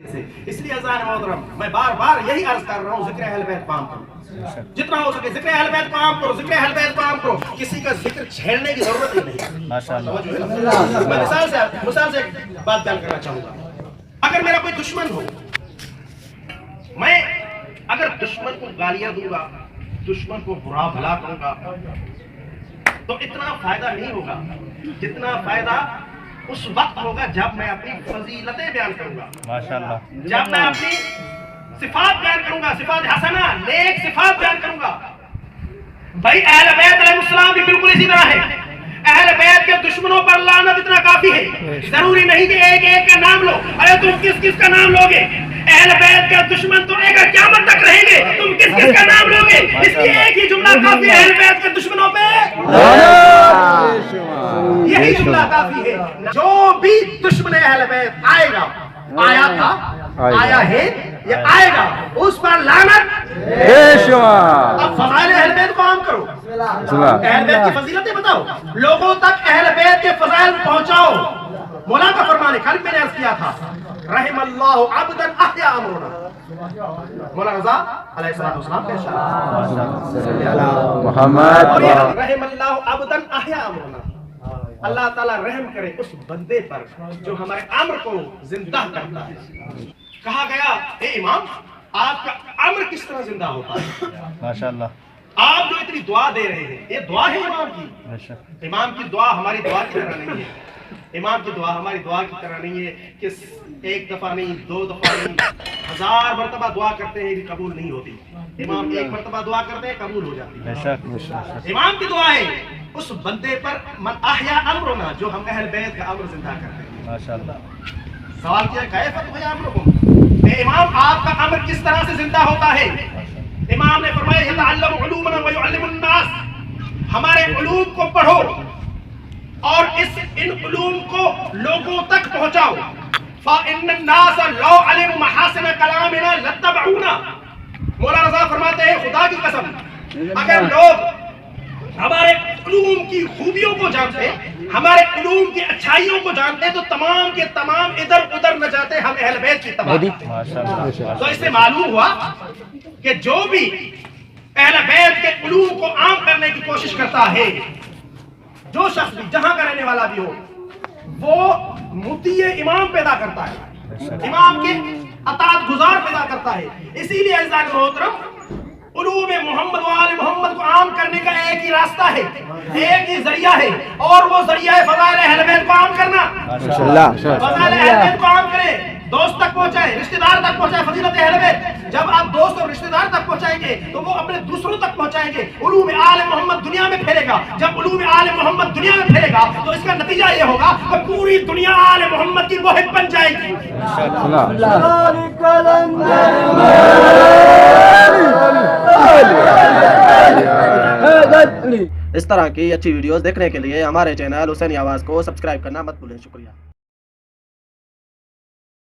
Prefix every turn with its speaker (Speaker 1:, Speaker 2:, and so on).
Speaker 1: اس لیے عزیزان محترم میں بار بار یہی عرض کر رہا ہوں، ذکر اہل بیت کو عام کرو، جتنا ہو سکے ذکر اہل بیت کو عام کرو، ذکر اہل بیت کو عام کرو، کسی کا ذکر چھیڑنے کی ضرورت ہی نہیں۔
Speaker 2: ماشاءاللہ۔
Speaker 1: میں مثال سے ایک بات بیان کرنا چاہوں گا، اگر میرا کوئی دشمن ہو، میں اگر دشمن کو گالیاں دوں گا، دشمن کو برا بھلا کہوں گا، تو اتنا فائدہ نہیں ہوگا جتنا فائدہ اس وقت ہوگا جب میں اپنی فضیلتیں بیان کروں گا،
Speaker 2: ماشاءاللہ،
Speaker 1: جب میں اپنی صفات بیان کروں گا، صفات حسنہ، نیک صفات بیان کروں گا۔ بھائی اہل بیت علیہ السلام بھی بالکل اسی طرح ہے۔ اہل بیت کے دشمنوں پر لعنت اتنا کافی ہے، ضروری نہیں کہ ایک ایک کا نام لو۔ ارے تم کس کس کا نام لوگے؟ اہل بیت کے دشمن تو ایک قیامت تک رہیں گے، تم کس کس کا نام لوگے؟ اس لیے ایک ہی جملہ کافی ہے، اہل بیت کے دشمنوں پہ یہی جملہ کافی ہے۔ جو بھی دشمن اہل بیت آئے گا، آیا تھا، آیا ہے، یہ آئے گا، اس پر لعنت۔ اب فضائل اہل بیت کو عام کرو، اہل بیت کی فضیلتیں بتاؤ، لوگوں تک اہل بیت کے فضائل پہنچاؤ۔ مولا کا فرمان ہے، کل میں نے عرض کیا تھا، رحم اللہ عبدا احیا امرنا، مولا رضا علیہ السلام کے
Speaker 2: محمد،
Speaker 1: رحم اللہ عبدا احیا امرنا، اللہ تعالیٰ رحم کرے اس بندے پر جو ہمارے امر کو زندہ کرتا ہے۔ کہا گیا اے امام آپ کا امر کس طرح زندہ ہوتا ہے؟
Speaker 2: ماشاءاللہ،
Speaker 1: آپ جو اتنی دعا دے رہے ہیں، یہ دعا ہے امام کی؟ امام کی دعا ہماری دعا کی طرح نہیں ہے، امام کی دعا ہماری دعا کی طرح نہیں ہے کہ ایک دفعہ نہیں، دو دفعہ نہیں، 1000 مرتبہ دعا کرتے ہیں بھی قبول نہیں ہوتی۔ امام ایک مرتبہ دعا کرتے ہیں قبول ہو جاتی ہے۔ امام کی دعا ہے اس بندے پر من احیا امرنا، جو ہم اہل بیت کا امر زندہ کرتے ہیں۔
Speaker 2: ماشاءاللہ۔
Speaker 1: سوال کیا کیف تحیا امرکم، اے امام آپ کا امر کس طرح سے زندہ ہوتا ہے؟ امام نے فرمایا یتعلم علومنا ویعلم الناس، ہمارے علوم کو پڑھو اور ان علوم کو لوگوں تک پہنچاؤ۔ فإن الناس لو علموا محاسن کلامنا لاتبعونا، مولا رضا فرماتے ہیں خدا کی قسم اگر لوگ ہمارے علوم کی خوبیوں کو جانتے، ہمارے علوم کی اچھائیوں کو جانتے، تو تمام کے تمام ادھر ادھر نہ جاتے، ہم اہل بیت کی تباہ۔ تو اس سے معلوم ہوا کہ جو بھی اہل بیت کے علوم کو عام کرنے کی کوشش کرتا ہے، جو شخص بھی جہاں کا رہنے والا بھی ہو، وہ مطیع امام پیدا کرتا ہے، امام کے اطاعت گزار پیدا کرتا ہے۔ اسی لیے عزیزان محترم علوم محمد و آل محمد کو عام کرنے کا ایک ہی راستہ ہے، ایک ہی ذریعہ ہے، اور وہ ذریعہ ہے فضائل اہل بیت کو عام کرنا۔ فضائل اہل بیت کو عام کریں، دوست تک پہنچائے، رشتہ دار تک پہنچائے فضیلت اہل بیت۔ جب آپ دوست اور رشتہ دار تک پہنچائیں گے تو وہ اپنے دوسروں تک پہنچائیں گے۔ علوم آل محمد دنیا میں پھیلے گا، جب علوم آل محمد دنیا میں پھیلے گا تو اس کا نتیجہ یہ ہوگا کہ پوری دنیا آل محمد کی واحد بن جائے گی۔
Speaker 3: اس طرح کی اچھی ویڈیوز دیکھنے کے لیے ہمارے چینل حسینی آواز کو سبسکرائب کرنا مت بھولیں۔ شکریہ۔